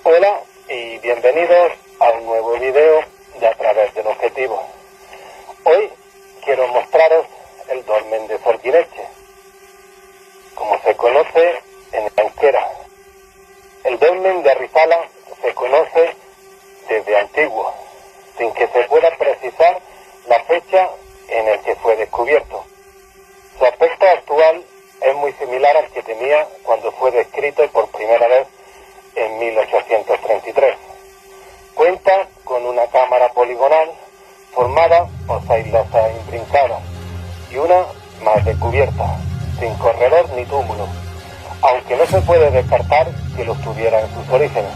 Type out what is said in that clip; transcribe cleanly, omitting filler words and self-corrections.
Hola y bienvenidos a un nuevo video de A Través del Objetivo. Hoy quiero mostraros el dolmen de Sorguineche, como se conoce en Anquera. El dolmen de Arrizala se conoce desde antiguo, sin que se pueda precisar la fecha en el que fue descubierto. Su aspecto actual es muy similar al que tenía cuando fue descrito por primera vez en 1833. Cuenta con una cámara poligonal formada por 6 losas intrincadas y una más de cubierta, sin corredor ni túmulo, aunque no se puede descartar que los tuviera en sus orígenes.